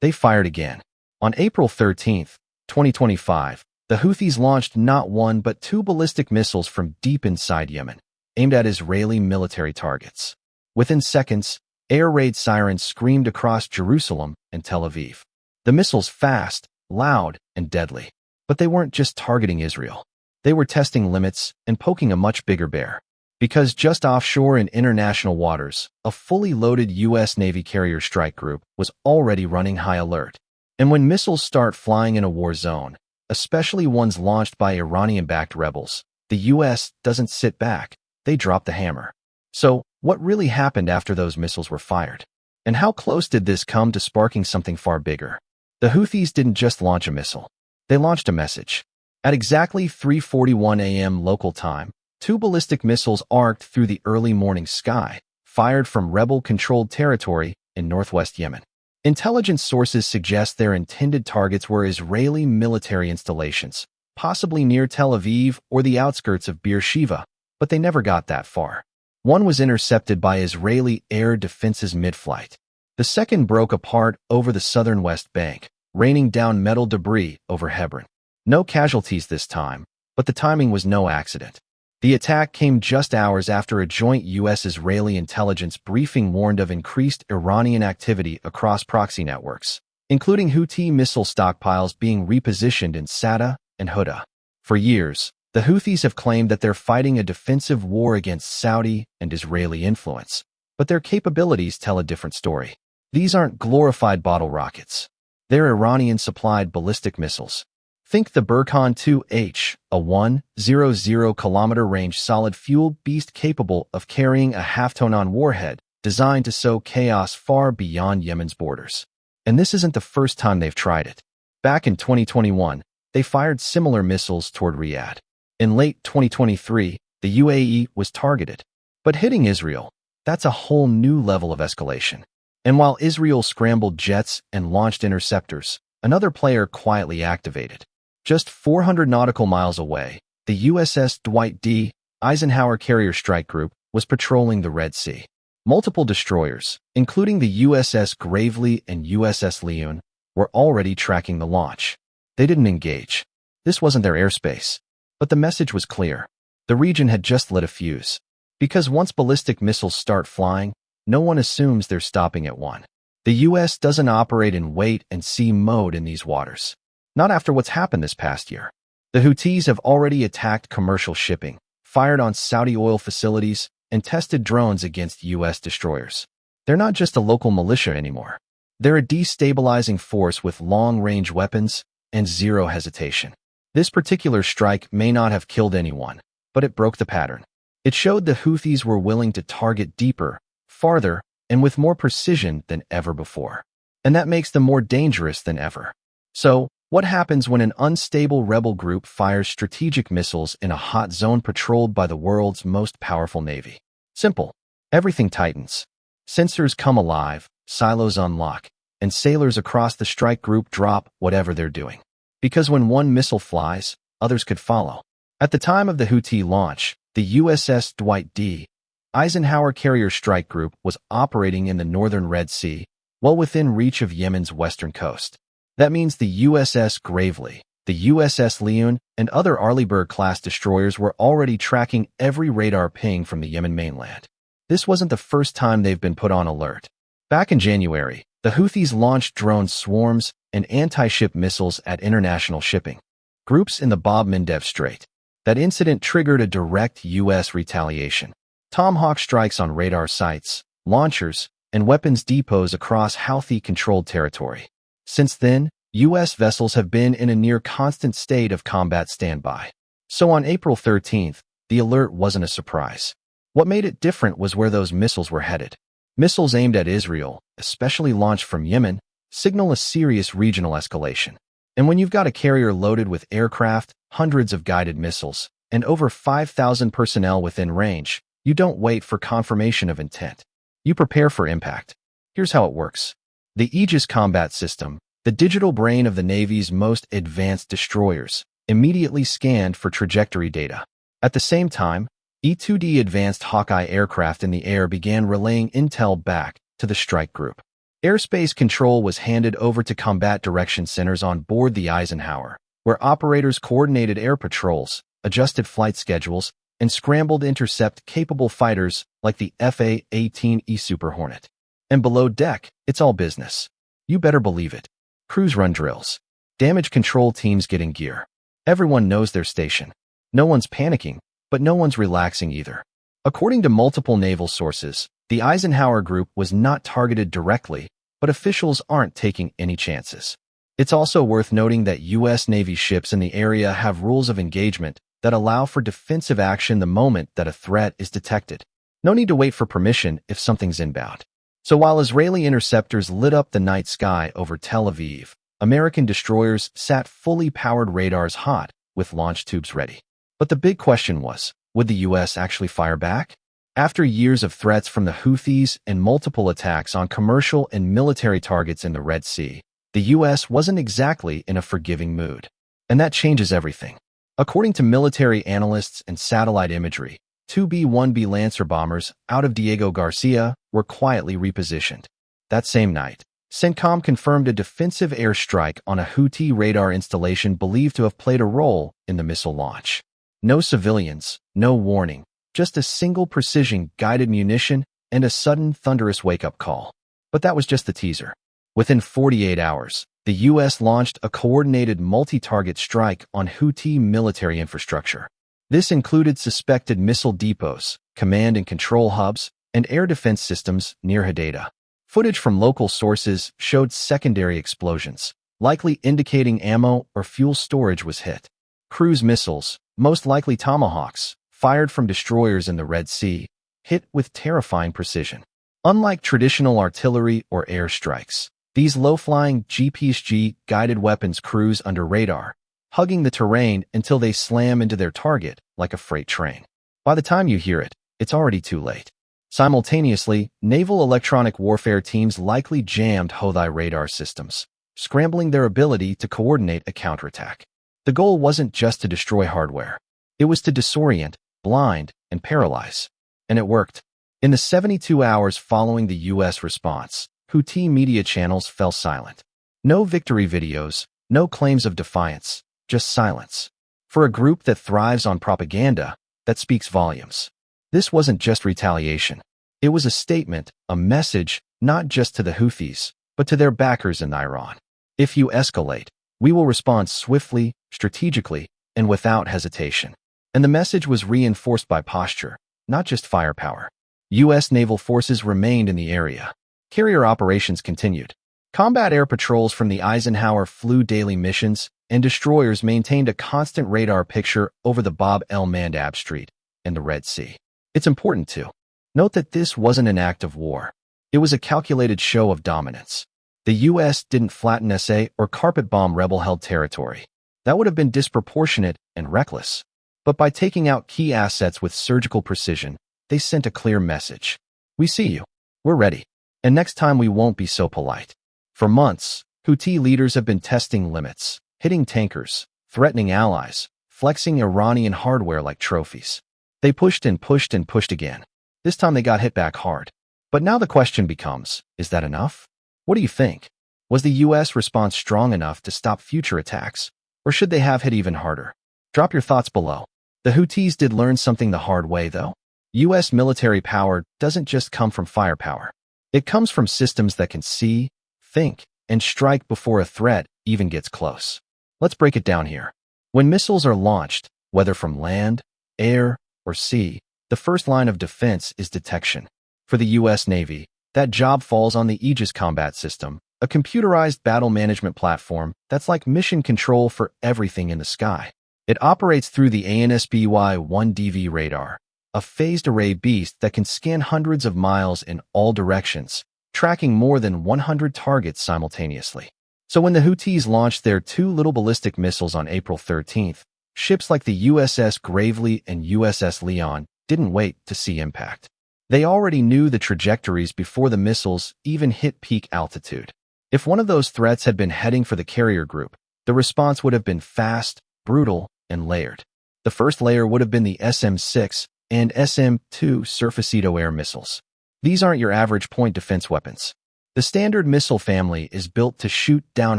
They fired again. On April 13, 2025, the Houthis launched not one but two ballistic missiles from deep inside Yemen, aimed at Israeli military targets. Within seconds, air raid sirens screamed across Jerusalem and Tel Aviv. The missiles fast, loud, and deadly. But they weren't just targeting Israel. They were testing limits and poking a much bigger bear. Because just offshore in international waters, a fully loaded U.S. Navy carrier strike group was already running high alert. And when missiles start flying in a war zone, especially ones launched by Iranian-backed rebels, the U.S. doesn't sit back, they drop the hammer. So, what really happened after those missiles were fired? And how close did this come to sparking something far bigger? The Houthis didn't just launch a missile. They launched a message. At exactly 3:41 a.m. local time, two ballistic missiles arced through the early morning sky, fired from rebel-controlled territory in northwest Yemen. Intelligence sources suggest their intended targets were Israeli military installations, possibly near Tel Aviv or the outskirts of Beersheba, but they never got that far. One was intercepted by Israeli air defenses mid-flight. The second broke apart over the southern West Bank, raining down metal debris over Hebron. No casualties this time, but the timing was no accident. The attack came just hours after a joint U.S.-Israeli intelligence briefing warned of increased Iranian activity across proxy networks, including Houthi missile stockpiles being repositioned in Sada and Houthi. For years, the Houthis have claimed that they're fighting a defensive war against Saudi and Israeli influence, but their capabilities tell a different story. These aren't glorified bottle rockets. They're Iranian-supplied ballistic missiles. Think the Burkhan 2H, a 100-kilometer range solid-fueled beast capable of carrying a half-ton warhead designed to sow chaos far beyond Yemen's borders. And this isn't the first time they've tried it. Back in 2021, they fired similar missiles toward Riyadh. In late 2023, the UAE was targeted. But hitting Israel, that's a whole new level of escalation. And while Israel scrambled jets and launched interceptors, another player quietly activated. Just 400 nautical miles away, the USS Dwight D. Eisenhower Carrier Strike Group was patrolling the Red Sea. Multiple destroyers, including the USS Gravely and USS Leon, were already tracking the launch. They didn't engage. This wasn't their airspace. But the message was clear. The region had just lit a fuse. Because once ballistic missiles start flying, no one assumes they're stopping at one. The U.S. doesn't operate in wait-and-see mode in these waters. Not after what's happened this past year. The Houthis have already attacked commercial shipping, fired on Saudi oil facilities, and tested drones against U.S. destroyers. They're not just a local militia anymore. They're a destabilizing force with long-range weapons and zero hesitation. This particular strike may not have killed anyone, but it broke the pattern. It showed the Houthis were willing to target deeper, farther, and with more precision than ever before. And that makes them more dangerous than ever. So, what happens when an unstable rebel group fires strategic missiles in a hot zone patrolled by the world's most powerful navy? Simple. Everything tightens. Sensors come alive, silos unlock, and sailors across the strike group drop whatever they're doing. Because when one missile flies, others could follow. At the time of the Houthi launch, the USS Dwight D. Eisenhower Carrier Strike Group was operating in the northern Red Sea, well within reach of Yemen's western coast. That means the USS Gravely, the USS Leon, and other Arleigh Burke-class destroyers were already tracking every radar ping from the Yemen mainland. This wasn't the first time they've been put on alert. Back in January, the Houthis launched drone swarms and anti-ship missiles at international shipping groups in the el-Mandeb Strait. That incident triggered a direct U.S. retaliation. Tomahawk strikes on radar sites, launchers, and weapons depots across Houthi-controlled territory. Since then, U.S. vessels have been in a near-constant state of combat standby. So on April 13th, the alert wasn't a surprise. What made it different was where those missiles were headed. Missiles aimed at Israel, especially launched from Yemen, signal a serious regional escalation. And when you've got a carrier loaded with aircraft, hundreds of guided missiles, and over 5,000 personnel within range, you don't wait for confirmation of intent. You prepare for impact. Here's how it works. The Aegis combat system, the digital brain of the Navy's most advanced destroyers, immediately scanned for trajectory data. At the same time, E-2D advanced Hawkeye aircraft in the air began relaying intel back to the strike group. Airspace control was handed over to combat direction centers on board the Eisenhower, where operators coordinated air patrols, adjusted flight schedules, and scrambled intercept-capable fighters like the F/A-18E Super Hornet. And below deck, it's all business. You better believe it. Crews run drills. Damage control teams get in gear. Everyone knows their station. No one's panicking, but no one's relaxing either. According to multiple naval sources, the Eisenhower Group was not targeted directly, but officials aren't taking any chances. It's also worth noting that U.S. Navy ships in the area have rules of engagement that allow for defensive action the moment that a threat is detected. No need to wait for permission if something's inbound. So while Israeli interceptors lit up the night sky over Tel Aviv, American destroyers sat fully powered radars hot with launch tubes ready. But the big question was, would the U.S. actually fire back? After years of threats from the Houthis and multiple attacks on commercial and military targets in the Red Sea, the U.S. wasn't exactly in a forgiving mood. And that changes everything. According to military analysts and satellite imagery, two B-1B Lancer bombers out of Diego Garcia were quietly repositioned. That same night, CENTCOM confirmed a defensive airstrike on a Houthi radar installation believed to have played a role in the missile launch. No civilians, no warning, just a single precision-guided munition and a sudden thunderous wake-up call. But that was just the teaser. Within 48 hours, the U.S. launched a coordinated multi-target strike on Houthi military infrastructure. This included suspected missile depots, command and control hubs, and air defense systems near Hodeidah. Footage from local sources showed secondary explosions, likely indicating ammo or fuel storage was hit. Cruise missiles, most likely Tomahawks, fired from destroyers in the Red Sea, hit with terrifying precision. Unlike traditional artillery or airstrikes, these low-flying GPS-guided weapons cruise under radar, hugging the terrain until they slam into their target like a freight train. By the time you hear it, it's already too late. Simultaneously, naval electronic warfare teams likely jammed Houthi radar systems, scrambling their ability to coordinate a counterattack. The goal wasn't just to destroy hardware. It was to disorient, blind, and paralyze. And it worked. In the 72 hours following the U.S. response, Houthi media channels fell silent. No victory videos, no claims of defiance, just silence. For a group that thrives on propaganda, that speaks volumes. This wasn't just retaliation. It was a statement, a message, not just to the Houthis, but to their backers in Iran. If you escalate, we will respond swiftly, strategically, and without hesitation. And the message was reinforced by posture, not just firepower. U.S. naval forces remained in the area. Carrier operations continued. Combat air patrols from the Eisenhower flew daily missions, and destroyers maintained a constant radar picture over the Bab el-Mandeb Strait and the Red Sea. It's important to note that this wasn't an act of war. It was a calculated show of dominance. The U.S. didn't flatten SA or carpet bomb rebel-held territory. That would have been disproportionate and reckless. But by taking out key assets with surgical precision, they sent a clear message. We see you. We're ready. And next time we won't be so polite. For months, Houthi leaders have been testing limits, hitting tankers, threatening allies, flexing Iranian hardware like trophies. They pushed and pushed and pushed again. This time they got hit back hard. But now the question becomes, is that enough? What do you think? Was the U.S. response strong enough to stop future attacks? Or should they have hit even harder? Drop your thoughts below. The Houthis did learn something the hard way, though. U.S. military power doesn't just come from firepower. It comes from systems that can see, think, and strike before a threat even gets close. Let's break it down here. When missiles are launched, whether from land, air, or sea, the first line of defense is detection. For the U.S. Navy, that job falls on the Aegis combat system, a computerized battle management platform that's like mission control for everything in the sky. It operates through the ASBM-1DV radar, a phased array beast that can scan hundreds of miles in all directions, tracking more than 100 targets simultaneously. So when the Houthis launched their two little ballistic missiles on April 13th, ships like the USS Gravely and USS Leon didn't wait to see impact. They already knew the trajectories before the missiles even hit peak altitude. If one of those threats had been heading for the carrier group, the response would have been fast, brutal, and layered. The first layer would have been the SM-6 and SM-2 surface-to-air missiles. These aren't your average point defense weapons. The standard missile family is built to shoot down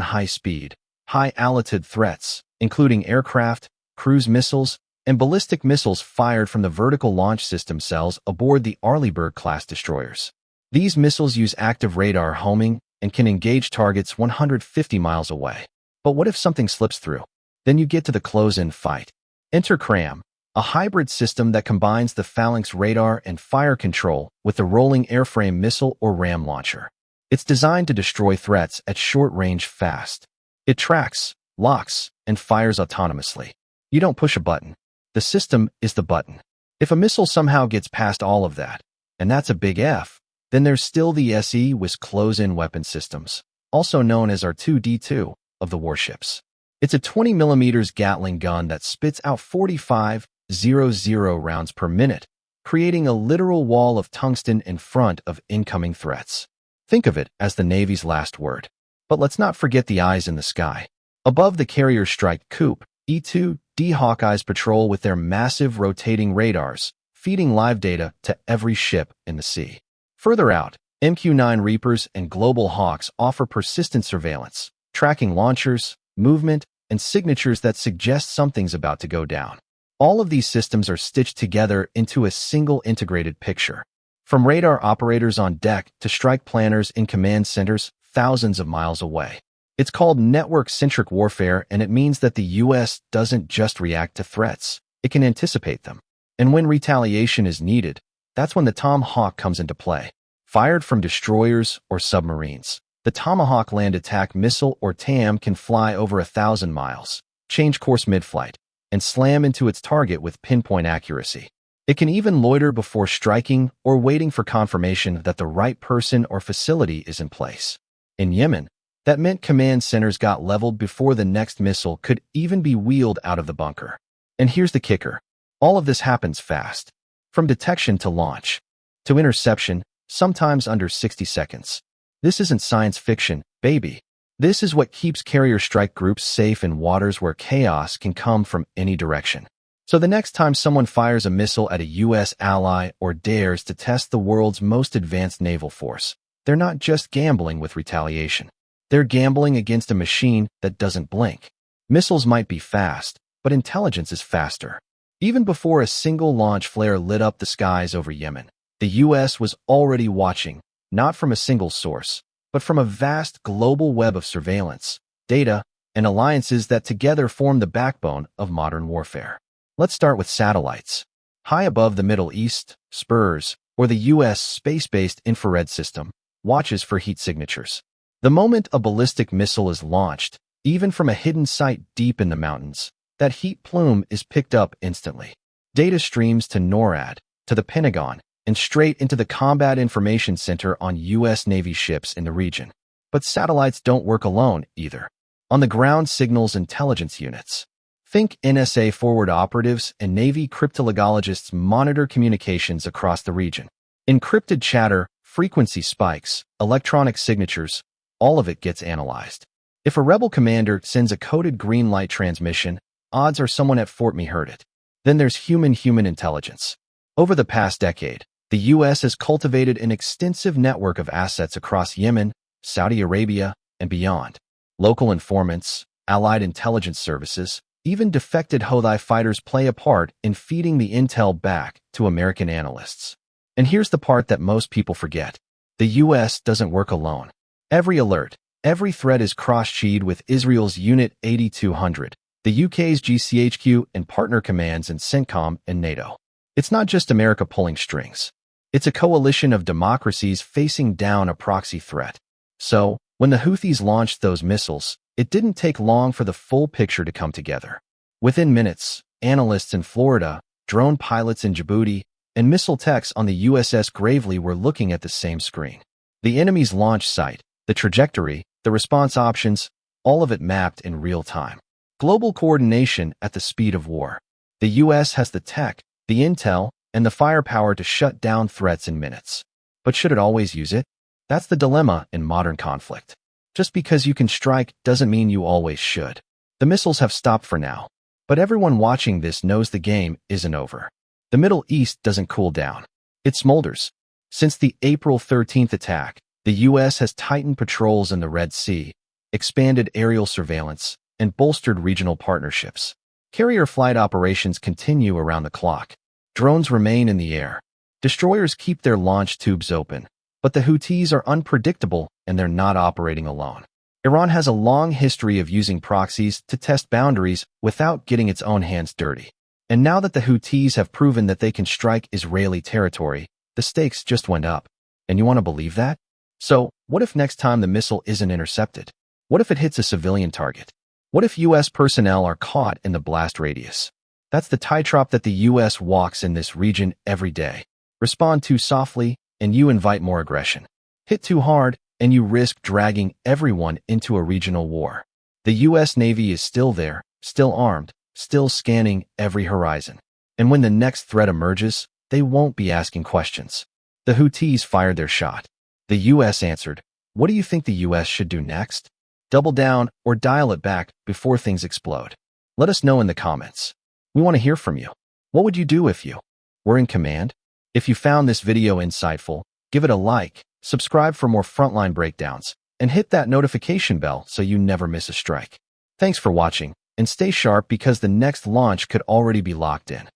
high-speed, high-altitude threats, including aircraft, cruise missiles, and ballistic missiles fired from the vertical launch system cells aboard the Arleigh Burke-class destroyers. These missiles use active radar homing and can engage targets 150 miles away. But what if something slips through? Then you get to the close-in fight. Enter CRAM, a hybrid system that combines the Phalanx radar and fire control with the rolling airframe missile or RAM launcher. It's designed to destroy threats at short range fast. It tracks, locks, and fires autonomously. You don't push a button. The system is the button. If a missile somehow gets past all of that, and that's a big F, then there's still the SE-WIS close-in weapon systems, also known as R2-D2, of the warships. It's a 20mm Gatling gun that spits out 45,000 rounds per minute, creating a literal wall of tungsten in front of incoming threats. Think of it as the Navy's last word. But let's not forget the eyes in the sky. Above the carrier strike coupe, E-2D Hawkeyes patrol with their massive rotating radars, feeding live data to every ship in the sea. Further out, MQ-9 Reapers and Global Hawks offer persistent surveillance, tracking launchers, movement, and signatures that suggest something's about to go down. All of these systems are stitched together into a single integrated picture. From radar operators on deck to strike planners in command centers thousands of miles away. It's called network-centric warfare, and it means that the U.S. doesn't just react to threats. It can anticipate them. And when retaliation is needed, that's when the Tomahawk comes into play. Fired from destroyers or submarines, the Tomahawk land attack missile or TAM can fly over 1,000 miles, change course mid-flight, and slam into its target with pinpoint accuracy. It can even loiter before striking or waiting for confirmation that the right person or facility is in place. In Yemen, that meant command centers got leveled before the next missile could even be wheeled out of the bunker. And here's the kicker. All of this happens fast. From detection to launch, to interception, sometimes under 60 seconds. This isn't science fiction, baby. This is what keeps carrier strike groups safe in waters where chaos can come from any direction. So the next time someone fires a missile at a U.S. ally or dares to test the world's most advanced naval force, they're not just gambling with retaliation. They're gambling against a machine that doesn't blink. Missiles might be fast, but intelligence is faster. Even before a single launch flare lit up the skies over Yemen, the U.S. was already watching, not from a single source, but from a vast global web of surveillance, data, and alliances that together form the backbone of modern warfare. Let's start with satellites. High above the Middle East, SPIRS, or the U.S. space-based infrared system, watches for heat signatures. The moment a ballistic missile is launched, even from a hidden site deep in the mountains, that heat plume is picked up instantly. Data streams to NORAD, to the Pentagon, and straight into the Combat Information Center on U.S. Navy ships in the region. But satellites don't work alone, either. On the ground, signals intelligence units. Think NSA forward operatives and Navy cryptologists monitor communications across the region. Encrypted chatter, frequency spikes, electronic signatures, all of it gets analyzed. If a rebel commander sends a coded green light transmission, odds are someone at Fort Me heard it. Then there's human intelligence. Over the past decade, the U.S. has cultivated an extensive network of assets across Yemen, Saudi Arabia, and beyond. Local informants, allied intelligence services, even defected Houthi fighters play a part in feeding the intel back to American analysts. And here's the part that most people forget. The U.S. doesn't work alone. Every alert, every threat is cross-checked with Israel's Unit 8200, the UK's GCHQ, and partner commands in CENTCOM and NATO. It's not just America pulling strings. It's a coalition of democracies facing down a proxy threat. So, when the Houthis launched those missiles, it didn't take long for the full picture to come together. Within minutes, analysts in Florida, drone pilots in Djibouti, and missile techs on the USS Gravely were looking at the same screen. The enemy's launch site, the trajectory, the response options, all of it mapped in real time. Global coordination at the speed of war. The U.S. has the tech, the intel, and the firepower to shut down threats in minutes. But should it always use it? That's the dilemma in modern conflict. Just because you can strike doesn't mean you always should. The missiles have stopped for now, but everyone watching this knows the game isn't over. The Middle East doesn't cool down. It smolders. Since the April 13th attack, The U.S. has tightened patrols in the Red Sea, expanded aerial surveillance, and bolstered regional partnerships. Carrier flight operations continue around the clock. Drones remain in the air. Destroyers keep their launch tubes open. But the Houthis are unpredictable, and they're not operating alone. Iran has a long history of using proxies to test boundaries without getting its own hands dirty. And now that the Houthis have proven that they can strike Israeli territory, the stakes just went up. And you want to believe that? So, what if next time the missile isn't intercepted? What if it hits a civilian target? What if U.S. personnel are caught in the blast radius? That's the tightrope that the U.S. walks in this region every day. Respond too softly, and you invite more aggression. Hit too hard, and you risk dragging everyone into a regional war. The U.S. Navy is still there, still armed, still scanning every horizon. And when the next threat emerges, they won't be asking questions. The Houthis fired their shot. The U.S. answered. What do you think the U.S. should do next? Double down or dial it back before things explode? Let us know in the comments. We want to hear from you. What would you do if you were in command? If you found this video insightful, give it a like, subscribe for more frontline breakdowns, and hit that notification bell so you never miss a strike. Thanks for watching, and stay sharp because the next launch could already be locked in.